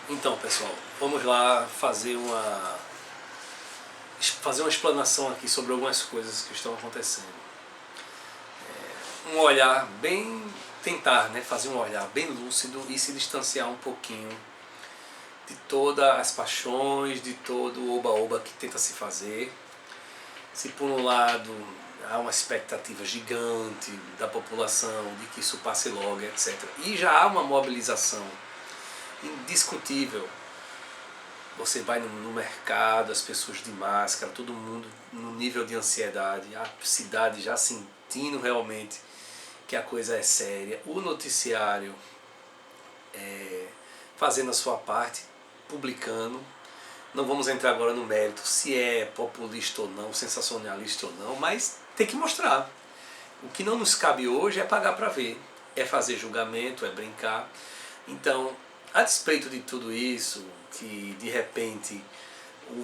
Então, pessoal, vamos lá fazer uma explanação aqui sobre algumas coisas que estão acontecendo. Um olhar bem, tentar, né, fazer um olhar bem lúcido e se distanciar um pouquinho de todas as paixões, de todo o oba-oba que tenta se fazer. Se por um lado há uma expectativa gigante da população de que isso passe logo, etc. E já há uma mobilização indiscutível. Você vai no mercado, as pessoas de máscara, todo mundo no nível de ansiedade, a cidade já sentindo realmente que a coisa é séria, o noticiário fazendo a sua parte, publicando. Não vamos entrar agora no mérito se é populista ou não, sensacionalista ou não, mas tem que mostrar. O que não nos cabe hoje é pagar para ver, é fazer julgamento, é brincar. Então, a despeito de tudo isso, que de repente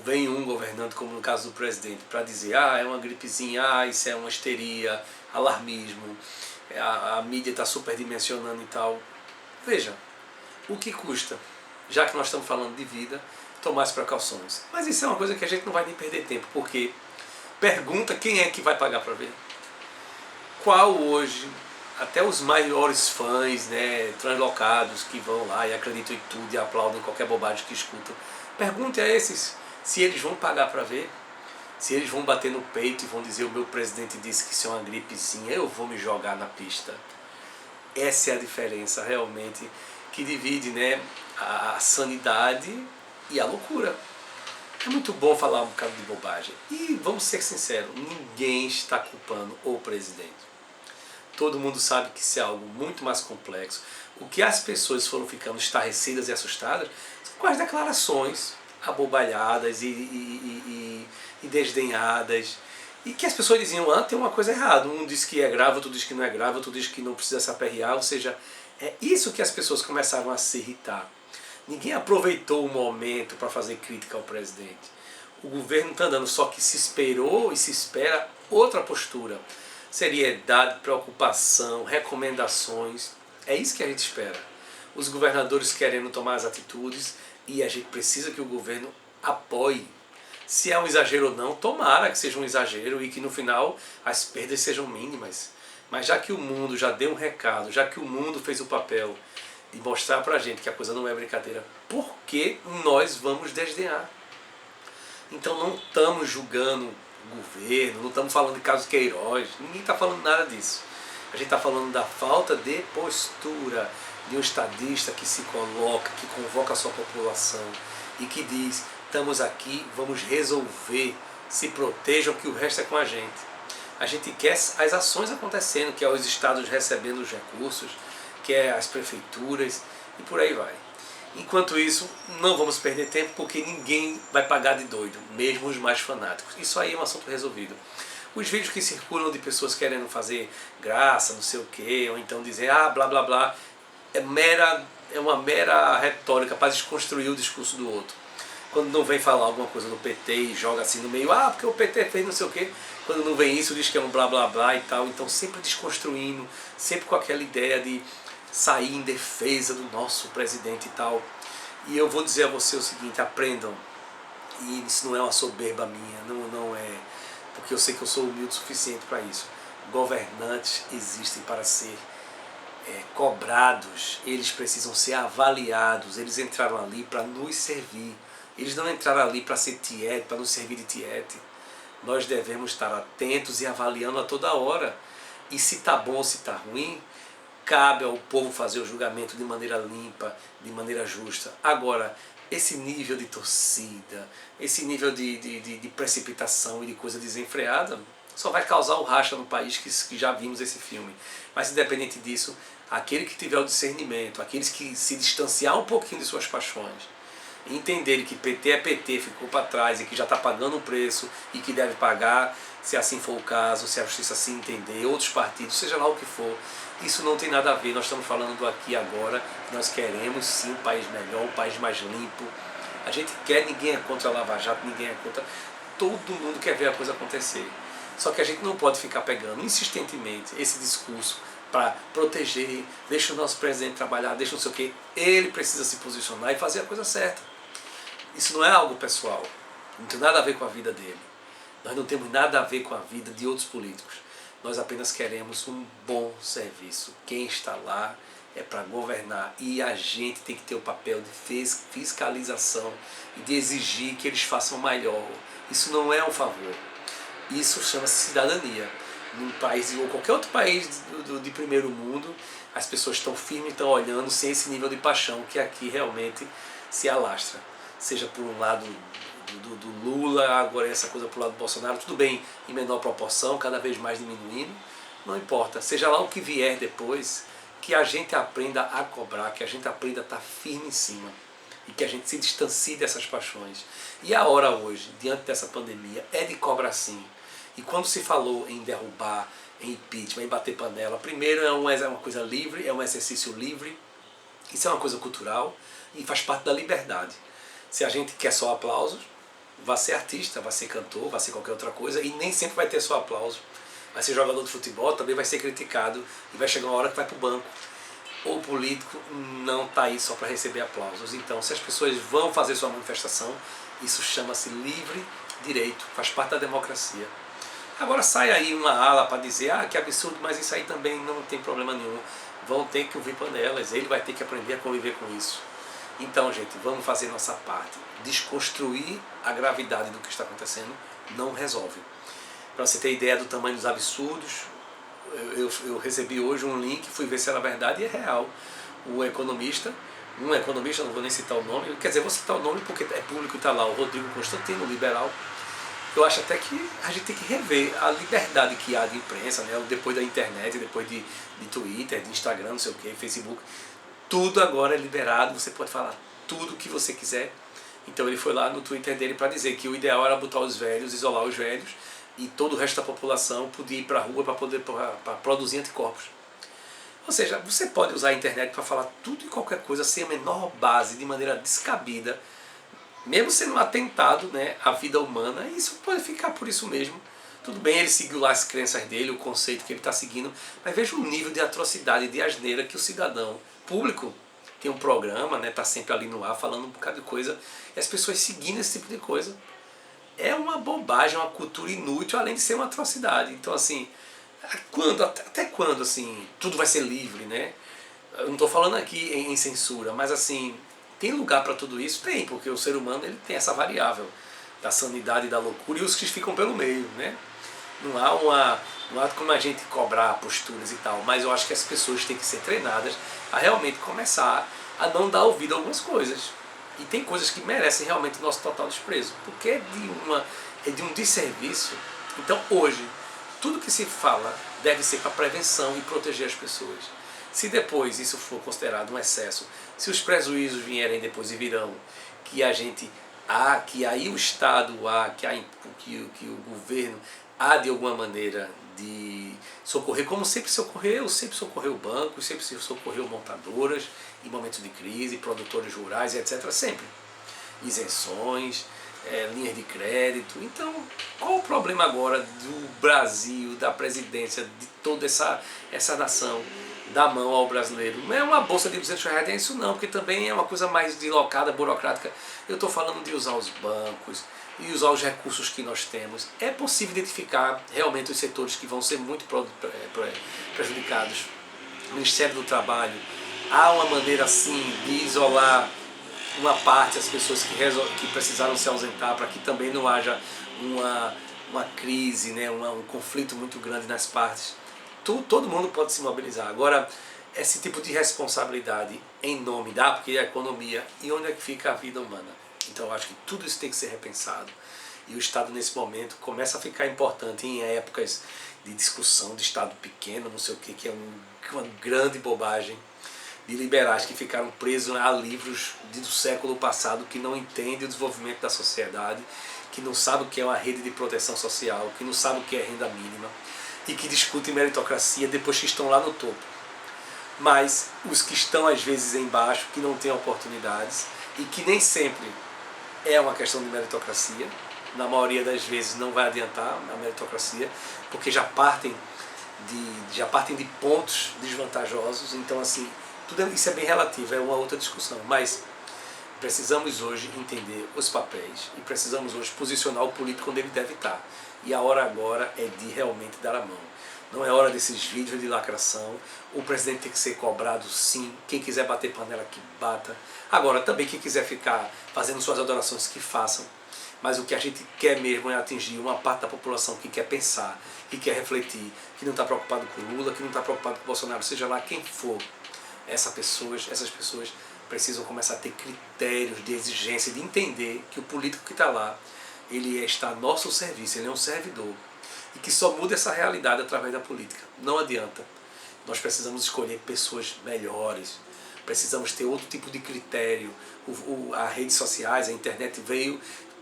vem um governante, como no caso do presidente, para dizer é uma gripezinha, isso é uma histeria, alarmismo, a mídia está superdimensionando e tal. Veja, o que custa, já que nós estamos falando de vida, tomar as precauções. Mas isso é uma coisa que a gente não vai nem perder tempo, porque pergunta quem é que vai pagar para ver. Qual hoje, até os maiores fãs, né, translocados que vão lá e acreditam em tudo e aplaudem qualquer bobagem que escutam, pergunte a esses se eles vão pagar para ver, se eles vão bater no peito e vão dizer: o meu presidente disse que isso é uma gripezinha, eu vou me jogar na pista. Essa é a diferença realmente que divide, né, a sanidade e a loucura. É muito bom falar um bocado de bobagem. E vamos ser sinceros, ninguém está culpando o presidente. Todo mundo sabe que isso é algo muito mais complexo. O que as pessoas foram ficando estarrecidas e assustadas são com as declarações abobalhadas e desdenhadas. E que as pessoas diziam: tem uma coisa errada. Um diz que é grave, outro diz que não é grave, outro diz que não precisa se aperrear. Ou seja, é isso que as pessoas começaram a se irritar. Ninguém aproveitou o momento para fazer crítica ao presidente. O governo está andando, só que se esperou e se espera outra postura. Seriedade, preocupação, recomendações. É isso que a gente espera. Os governadores querendo tomar as atitudes e a gente precisa que o governo apoie. Se é um exagero ou não, tomara que seja um exagero e que no final as perdas sejam mínimas. Mas já que o mundo já deu um recado, já que o mundo fez o papel de mostrar pra gente que a coisa não é brincadeira, por que nós vamos desdenhar? Então não estamos julgando o governo, não estamos falando de casos Queiroz, ninguém está falando nada disso. A gente está falando da falta de postura de um estadista que se coloca, que convoca a sua população e que diz: estamos aqui, vamos resolver, se protejam que o resto é com a gente. A gente quer as ações acontecendo, que é os estados recebendo os recursos, que é as prefeituras e por aí vai. Enquanto isso, não vamos perder tempo, porque ninguém vai pagar de doido, mesmo os mais fanáticos. Isso aí é um assunto resolvido. Os vídeos que circulam de pessoas querendo fazer graça, não sei o quê, ou então dizer blá blá blá, é uma mera retórica para desconstruir o discurso do outro. Quando não vem falar alguma coisa do PT e joga assim no meio, porque o PT fez não sei o quê. Quando não vem isso, diz que é um blá blá blá e tal. Então sempre desconstruindo, sempre com aquela ideia de sair em defesa do nosso presidente e tal. E eu vou dizer a você o seguinte: aprendam. E isso não é uma soberba minha, não é, porque eu sei que eu sou humilde o suficiente para isso. Governantes existem para ser cobrados, eles precisam ser avaliados. Eles entraram ali para nos servir. Eles não entraram ali para ser tiete, para nos servir de tiete. Nós devemos estar atentos e avaliando a toda hora. E se está bom ou se está ruim, cabe ao povo fazer o julgamento de maneira limpa, de maneira justa. Agora, esse nível de torcida, esse nível de precipitação e de coisa desenfreada, só vai causar o racha no país, que já vimos esse filme. Mas independente disso, aquele que tiver o discernimento, aqueles que se distanciar um pouquinho de suas paixões, e entenderem que PT é PT, ficou para trás e que já está pagando um preço e que deve pagar, se assim for o caso, se a justiça assim entender, outros partidos, seja lá o que for, isso não tem nada a ver. Nós estamos falando do aqui e agora. Nós queremos sim um país melhor, um país mais limpo. A gente quer, ninguém é contra a Lava Jato, ninguém é contra, todo mundo quer ver a coisa acontecer. Só que a gente não pode ficar pegando insistentemente esse discurso para proteger, deixa o nosso presidente trabalhar, deixa não sei o quê. Ele precisa se posicionar e fazer a coisa certa. Isso não é algo pessoal, não tem nada a ver com a vida dele. Nós não temos nada a ver com a vida de outros políticos. Nós apenas queremos um bom serviço. Quem está lá é para governar e a gente tem que ter o papel de fiscalização e de exigir que eles façam melhor. Isso não é um favor. Isso chama-se cidadania. Num país ou qualquer outro país de primeiro mundo, as pessoas estão firmes, estão olhando sem esse nível de paixão que aqui realmente se alastra. Seja por um lado do Lula, agora essa coisa pro lado do Bolsonaro, tudo bem em menor proporção, cada vez mais diminuindo, não importa, seja lá o que vier depois, que a gente aprenda a cobrar, que a gente aprenda a estar firme em cima e que a gente se distancie dessas paixões. E a hora hoje, diante dessa pandemia, é de cobrar sim. E quando se falou em derrubar, em impeachment, em bater panela, primeiro é uma coisa livre, é um exercício livre, isso é uma coisa cultural e faz parte da liberdade. Se a gente quer só aplausos, vai ser artista, vai ser cantor, vai ser qualquer outra coisa e nem sempre vai ter só aplauso. Vai ser jogador de futebol, também vai ser criticado e vai chegar uma hora que vai para o banco. O político não está aí só para receber aplausos. Então, se as pessoas vão fazer sua manifestação, isso chama-se livre direito, faz parte da democracia. Agora sai aí uma ala para dizer, que absurdo, mas isso aí também não tem problema nenhum. Vão ter que ouvir panelas, ele vai ter que aprender a conviver com isso. Então, gente, vamos fazer nossa parte. Desconstruir a gravidade do que está acontecendo não resolve. Para você ter ideia do tamanho dos absurdos, eu recebi hoje um link, fui ver se era verdade e é real. Um economista, não vou nem citar o nome, quer dizer, vou citar o nome porque é público e está lá, o Rodrigo Constantino, liberal. Eu acho até que a gente tem que rever a liberdade que há de imprensa, né? Depois da internet, depois de Twitter, de Instagram, não sei o que, Facebook. Tudo agora é liberado, você pode falar tudo o que você quiser. Então ele foi lá no Twitter dele para dizer que o ideal era botar os velhos, isolar os velhos, e todo o resto da população podia ir para a rua para produzir anticorpos. Ou seja, você pode usar a internet para falar tudo e qualquer coisa sem a menor base, de maneira descabida, mesmo sendo um atentado, né, à vida humana, e isso pode ficar por isso mesmo. Tudo bem, ele seguiu lá as crenças dele, o conceito que ele está seguindo, mas veja o nível de atrocidade, de asneira que o cidadão público tem um programa, né, está sempre ali no ar falando um bocado de coisa, e as pessoas seguindo esse tipo de coisa. É uma bobagem, uma cultura inútil, além de ser uma atrocidade. Então, assim, até quando assim, tudo vai ser livre, né? Eu não estou falando aqui em censura, mas assim, tem lugar para tudo isso? Tem, porque o ser humano ele tem essa variável da sanidade e da loucura e os que ficam pelo meio, né? Não há como a gente cobrar posturas e tal, mas eu acho que as pessoas têm que ser treinadas a realmente começar a não dar ouvido a algumas coisas. E tem coisas que merecem realmente o nosso total desprezo, porque é de um desserviço. Então hoje, tudo que se fala deve ser para prevenção e proteger as pessoas. Se depois isso for considerado um excesso, se os prejuízos vierem depois e virão, que a gente que aí o Estado que o governo há de alguma maneira de socorrer, como sempre socorreu bancos, sempre socorreu montadoras em momentos de crise, produtores rurais, etc. Sempre. Isenções, linhas de crédito. Então, qual o problema agora do Brasil, da presidência, de toda essa nação, dar mão ao brasileiro? Não é uma bolsa de R$200, é isso não, porque também é uma coisa mais deslocada, burocrática. Eu estou falando de usar os bancos e usar os recursos que nós temos. É possível identificar realmente os setores que vão ser muito prejudicados. O Ministério do Trabalho, há uma maneira assim de isolar uma parte, as pessoas que precisaram se ausentar, para que também não haja uma crise, né, um conflito muito grande nas partes. Todo mundo pode se mobilizar. Agora, esse tipo de responsabilidade em nome porque é a economia, e onde é que fica a vida humana? Então eu acho que tudo isso tem que ser repensado. E o Estado nesse momento começa a ficar importante em épocas de discussão de Estado pequeno, não sei o que é uma grande bobagem, de liberais que ficaram presos a livros do século passado, que não entendem o desenvolvimento da sociedade, que não sabem o que é uma rede de proteção social, que não sabem o que é renda mínima, e que discutem meritocracia depois que estão lá no topo. Mas os que estão às vezes embaixo, que não têm oportunidades, e que nem sempre é uma questão de meritocracia, na maioria das vezes não vai adiantar a meritocracia, porque já partem já partem de pontos desvantajosos, então assim, isso é bem relativo, é uma outra discussão, mas precisamos hoje entender os papéis e precisamos hoje posicionar o político onde ele deve estar. E a hora agora é de realmente dar a mão. Não é hora desses vídeos de lacração. O presidente tem que ser cobrado, sim. Quem quiser bater panela, que bata. Agora, também quem quiser ficar fazendo suas adorações, que façam. Mas o que a gente quer mesmo é atingir uma parte da população que quer pensar, que quer refletir, que não está preocupado com Lula, que não está preocupado com Bolsonaro, seja lá quem for. Essas pessoas precisam começar a ter critérios de exigência, de entender que o político que está lá, ele está a nosso serviço, ele é um servidor. E que só muda essa realidade através da política. Não adianta. Nós precisamos escolher pessoas melhores, precisamos ter outro tipo de critério. As redes sociais, a internet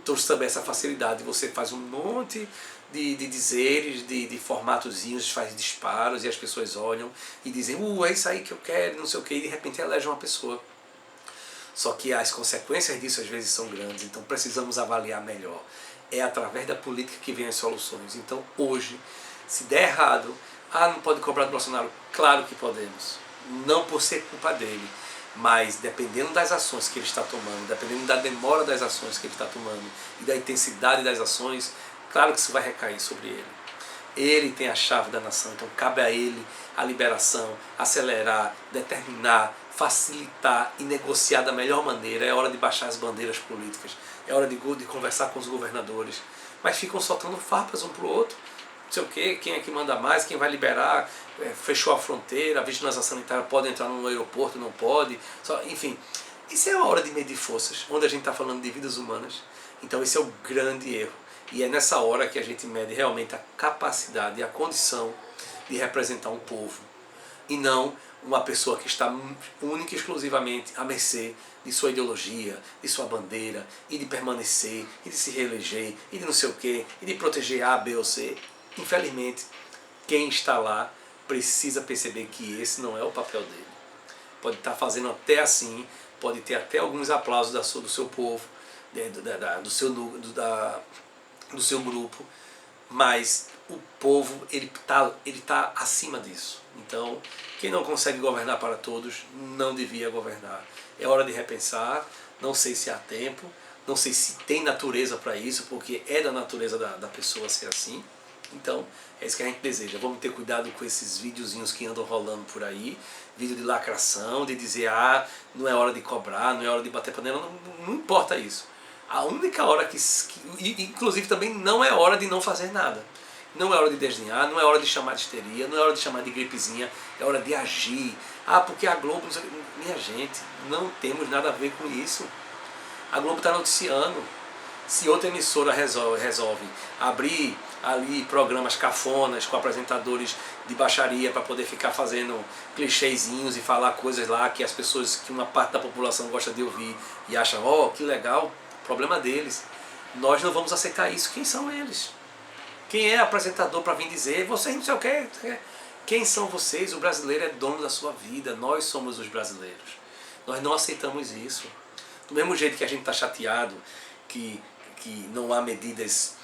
trouxe também essa facilidade. Você faz um monte de dizeres, de formatozinhos, faz disparos e as pessoas olham e dizem, é isso aí que eu quero, não sei o que, e de repente elege uma pessoa. Só que as consequências disso às vezes são grandes, então precisamos avaliar melhor. É através da política que vem as soluções. Então hoje, se der errado, não pode cobrar do Bolsonaro? Claro que podemos. Não por ser culpa dele, mas dependendo das ações que ele está tomando, dependendo da demora das ações que ele está tomando e da intensidade das ações, claro que isso vai recair sobre ele. Ele tem a chave da nação, então cabe a ele a liberação, acelerar, determinar, facilitar e negociar da melhor maneira. É hora de baixar as bandeiras políticas, é hora de conversar com os governadores, mas ficam soltando farpas um para o outro, não sei o quê, quem é que manda mais, quem vai liberar, fechou a fronteira, a vigilância sanitária pode entrar no aeroporto, não pode, enfim, isso é a hora de medir forças, onde a gente está falando de vidas humanas, então esse é o grande erro, e é nessa hora que a gente mede realmente a capacidade e a condição de representar um povo, e não uma pessoa que está única e exclusivamente à mercê de sua ideologia, de sua bandeira, e de permanecer, e de se reeleger, e de não sei o quê, e de proteger A, B ou C. Infelizmente, quem está lá precisa perceber que esse não é o papel dele. Pode estar fazendo até assim, pode ter até alguns aplausos do seu povo, do seu grupo, mas o povo ele tá acima disso. Então, quem não consegue governar para todos, não devia governar. É hora de repensar, não sei se há tempo, não sei se tem natureza para isso, porque é da natureza da pessoa ser assim. Então, é isso que a gente deseja. Vamos ter cuidado com esses videozinhos que andam rolando por aí, vídeo de lacração, de dizer, não é hora de cobrar, não é hora de bater panela, não importa isso. A única hora inclusive também não é hora de não fazer nada. Não é hora de desdenhar, não é hora de chamar de histeria, não é hora de chamar de gripezinha, é hora de agir. Porque a Globo... Minha gente, não temos nada a ver com isso. A Globo está noticiando. Se outra emissora resolve abrir ali programas cafonas com apresentadores de baixaria para poder ficar fazendo clichêzinhos e falar coisas lá que as pessoas, que uma parte da população gosta de ouvir e acha, que legal, problema deles. Nós não vamos aceitar isso. Quem são eles? Quem é apresentador para vir dizer, vocês não sei o que? Quem são vocês? O brasileiro é dono da sua vida, nós somos os brasileiros. Nós não aceitamos isso. Do mesmo jeito que a gente está chateado que não há medidas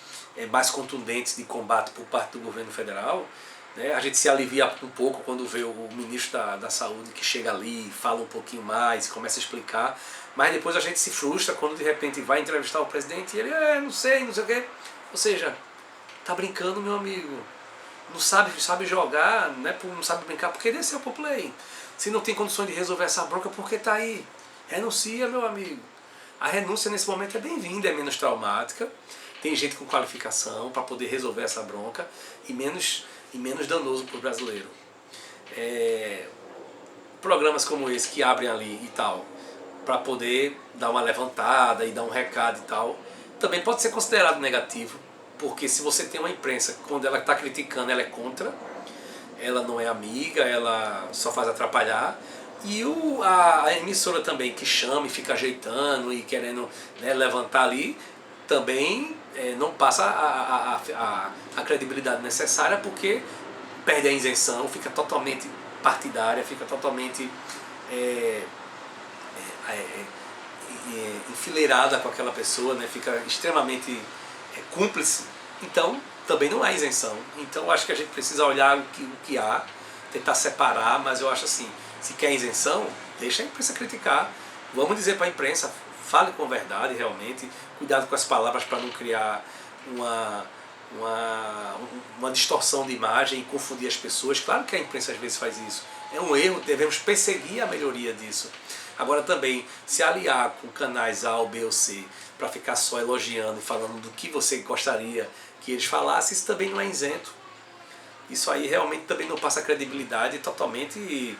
mais contundentes de combate por parte do governo federal, né? A gente se alivia um pouco quando vê o ministro da Saúde que chega ali, fala um pouquinho mais, começa a explicar, mas depois a gente se frustra quando de repente vai entrevistar o presidente e ele, não sei o quê. Ou seja, tá brincando, meu amigo. Não sabe jogar, né? Não sabe brincar, porque desceu pro play. Se não tem condições de resolver essa bronca, por que tá aí? Renuncia, meu amigo. A renúncia nesse momento é bem-vinda, é menos traumática. Tem gente com qualificação para poder resolver essa bronca e menos danoso para o brasileiro. Programas como esse que abrem ali e tal, para poder dar uma levantada e dar um recado e tal, também pode ser considerado negativo, porque se você tem uma imprensa, quando ela está criticando, ela é contra, ela não é amiga, ela só faz atrapalhar, e a emissora também que chama e fica ajeitando e querendo, né, levantar ali, também não passa a credibilidade necessária, porque perde a isenção, fica totalmente partidária, fica totalmente enfileirada com aquela pessoa, né, fica extremamente cúmplice. Então também não há isenção. Então eu acho que a gente precisa olhar o que há, tentar separar, mas eu acho assim, se quer isenção, deixa a imprensa criticar. Vamos dizer para a imprensa, fale com verdade realmente, cuidado com as palavras para não criar uma distorção de imagem e confundir as pessoas. Claro que a imprensa às vezes faz isso. É um erro, devemos perseguir a melhoria disso. Agora também, se aliar com canais A ou B ou C para ficar só elogiando e falando do que você gostaria que eles falassem, isso também não é isento. Isso aí realmente também não passa credibilidade, totalmente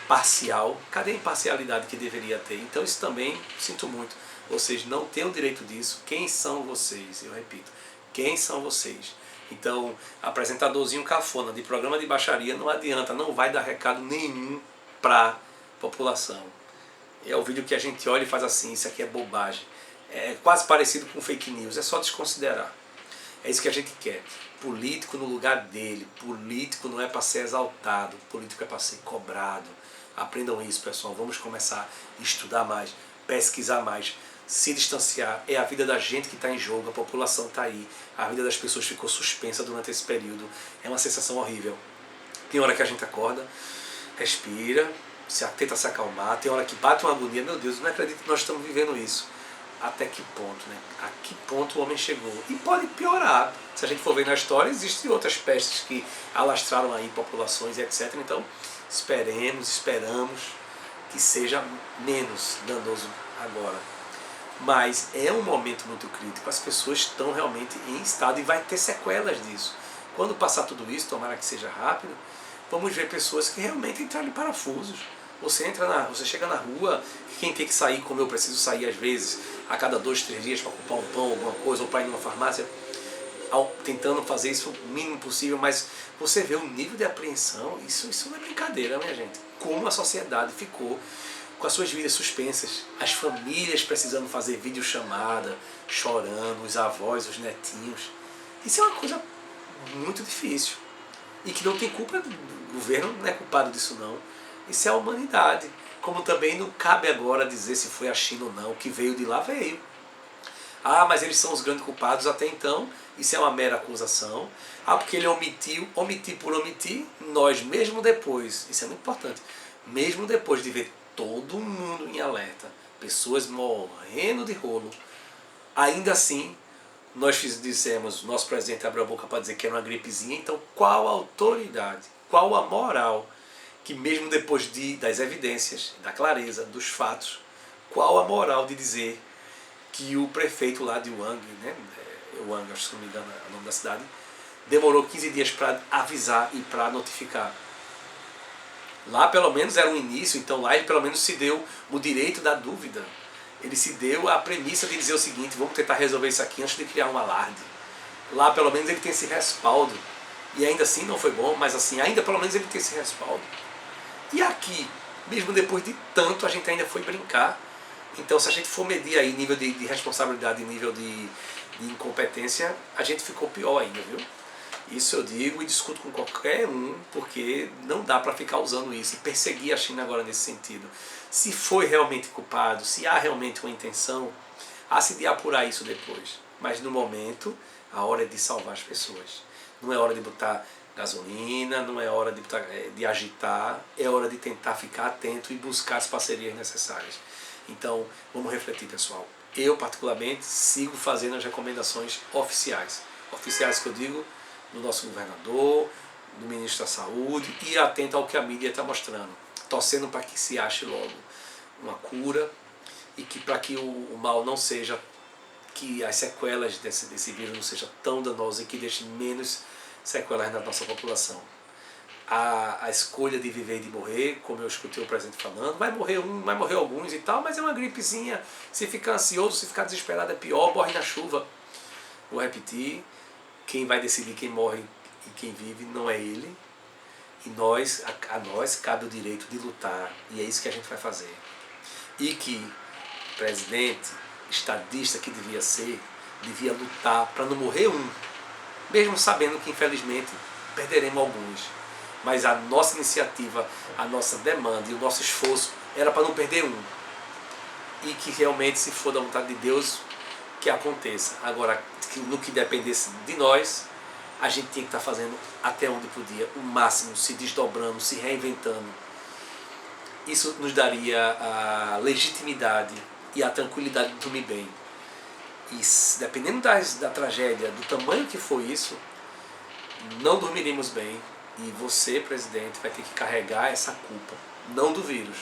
parcial. Cadê a imparcialidade que deveria ter? Então isso também, sinto muito. Vocês não têm o direito disso. Quem são vocês? Eu repito, quem são vocês? Então, apresentadorzinho cafona de programa de baixaria não adianta, não vai dar recado nenhum para a população. É o vídeo que a gente olha e faz assim, isso aqui é bobagem. É quase parecido com fake news, é só desconsiderar. É isso que a gente quer. Político no lugar dele. Político não é para ser exaltado, político é para ser cobrado. Aprendam isso, pessoal. Vamos começar a estudar mais, pesquisar mais, se distanciar. É a vida da gente que está em jogo, a população está aí. A vida das pessoas ficou suspensa durante esse período. É uma sensação horrível. Tem hora que a gente acorda, respira, tenta se acalmar. Tem hora que bate uma agonia. Meu Deus, não acredito que nós estamos vivendo isso. Até que ponto, né? A que ponto o homem chegou? E pode piorar. Se a gente for ver na história, existem outras pestes que alastraram aí populações e etc. Então, esperamos que seja menos danoso agora. Mas é um momento muito crítico. As pessoas estão realmente em estado e vai ter sequelas disso. Quando passar tudo isso, tomara que seja rápido, vamos ver pessoas que realmente entraram em parafusos. Você chega na rua, quem tem que sair, como eu preciso sair às vezes, a cada 2, 3 dias para comprar um pão, alguma coisa, ou para ir numa farmácia, tentando fazer isso o mínimo possível, mas você vê o nível de apreensão, isso não é brincadeira, minha gente. Como a sociedade ficou com as suas vidas suspensas, as famílias precisando fazer videochamada, chorando, os avós, os netinhos. Isso é uma coisa muito difícil. E que não tem culpa, o governo não é culpado disso não. Isso é a humanidade. Como também não cabe agora dizer se foi a China ou não, o que veio de lá veio. Ah, mas eles são os grandes culpados até então, isso é uma mera acusação. Ah, porque ele omitir por omitir, nós mesmo depois, isso é muito importante, mesmo depois de ver todo mundo em alerta, pessoas morrendo de rolo, ainda assim, nós dissemos, nosso presidente abriu a boca para dizer que era uma gripezinha, então qual a autoridade, qual a moral, que mesmo depois das evidências, da clareza, dos fatos, qual a moral de dizer que o prefeito lá de Wuhan, né, Wuhan, acho que não me engano é o nome da cidade, demorou 15 dias para avisar e para notificar. Lá pelo menos era um início, então lá ele pelo menos se deu o direito da dúvida. Ele se deu a premissa de dizer o seguinte, vamos tentar resolver isso aqui antes de criar um alarde. Lá pelo menos ele tem esse respaldo. E ainda assim não foi bom, mas assim, ainda pelo menos ele tem esse respaldo. E aqui, mesmo depois de tanto, a gente ainda foi brincar. Então se a gente for medir aí nível de responsabilidade e nível de incompetência, a gente ficou pior ainda, viu? Isso eu digo e discuto com qualquer um, porque não dá para ficar usando isso e perseguir a China agora nesse sentido. Se foi realmente culpado, se há realmente uma intenção, há se de apurar isso depois. Mas no momento, a hora é de salvar as pessoas. Não é hora de botar gasolina, não é hora de agitar, é hora de tentar ficar atento e buscar as parcerias necessárias. Então, vamos refletir, pessoal. Eu, particularmente, sigo fazendo as recomendações oficiais. Oficiais que eu digo do nosso governador, do ministro da Saúde e atento ao que a mídia está mostrando. Torcendo para que se ache logo uma cura e que para que o mal não seja, que as sequelas desse vírus não sejam tão danosas e que deixe menos sequelas na nossa população. A escolha de viver e de morrer, como eu escutei o presidente falando, vai morrer vai morrer alguns e tal, mas é uma gripezinha. Se ficar ansioso, se ficar desesperado é pior, morre na chuva. Vou repetir, quem vai decidir quem morre e quem vive não é ele. E a nós cabe o direito de lutar, e é isso que a gente vai fazer. E que presidente, estadista que devia lutar para não morrer um, mesmo sabendo que infelizmente perderemos alguns. Mas a nossa iniciativa, a nossa demanda e o nosso esforço era para não perder um. E que realmente, se for da vontade de Deus, que aconteça. Agora, no que dependesse de nós, a gente tinha que estar fazendo até onde podia, o máximo, se desdobrando, se reinventando. Isso nos daria a legitimidade e a tranquilidade de dormir bem. E dependendo da tragédia, do tamanho que for isso, não dormiremos bem. E você, presidente, vai ter que carregar essa culpa, não do vírus,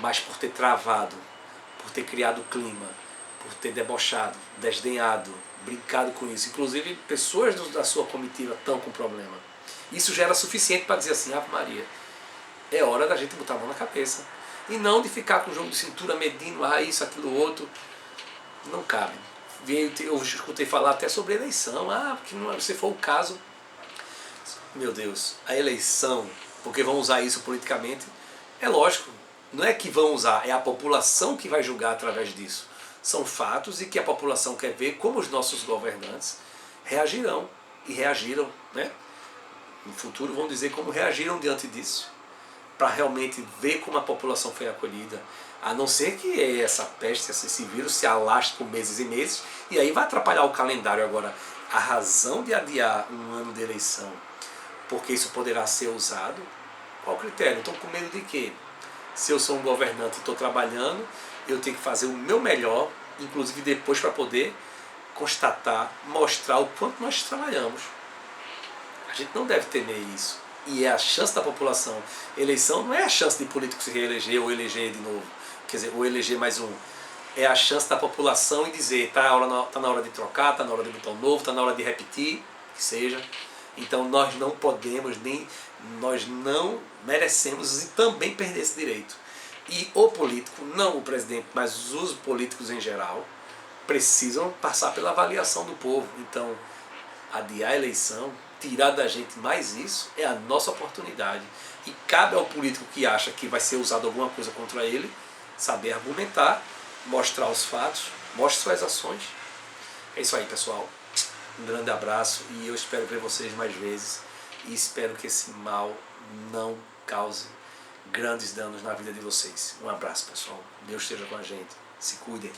mas por ter travado, por ter criado o clima, por ter debochado, desdenhado, brincado com isso. Inclusive, pessoas da sua comitiva estão com problema. Isso já era suficiente para dizer assim, Ave Maria, é hora da gente botar a mão na cabeça. E não de ficar com o jogo de cintura medindo, isso, aquilo, outro. Não cabe. Eu escutei falar até sobre eleição. Porque não, se for o caso, meu Deus, a eleição, porque vão usar isso politicamente, é lógico. Não é que vão usar, é a população que vai julgar através disso. São fatos e que a população quer ver como os nossos governantes reagirão. E reagiram, né? No futuro vão dizer como reagiram diante disso, para realmente ver como a população foi acolhida. A não ser que essa peste, esse vírus se alastre por meses e meses, e aí vai atrapalhar o calendário. Agora, a razão de adiar um ano de eleição, porque isso poderá ser usado, qual o critério? Estão com medo de quê? Se eu sou um governante e estou trabalhando, eu tenho que fazer o meu melhor, inclusive depois para poder constatar, mostrar o quanto nós trabalhamos. A gente não deve temer isso. E é a chance da população. Eleição não é a chance de político se reeleger ou eleger de novo. Quer dizer, ou eleger mais um. É a chance da população em dizer, tá na hora de trocar, tá na hora de botar um novo, tá na hora de repetir, que seja. Então nós não podemos, nós não merecemos e também perder esse direito. E o político, não o presidente, mas os políticos em geral, precisam passar pela avaliação do povo. Então, adiar a eleição, tirar da gente mais isso, é a nossa oportunidade. E cabe ao político que acha que vai ser usado alguma coisa contra ele, saber argumentar, mostrar os fatos, mostre suas ações. É isso aí, pessoal. Um grande abraço e eu espero ver vocês mais vezes. E espero que esse mal não cause grandes danos na vida de vocês. Um abraço, pessoal. Deus esteja com a gente. Se cuidem.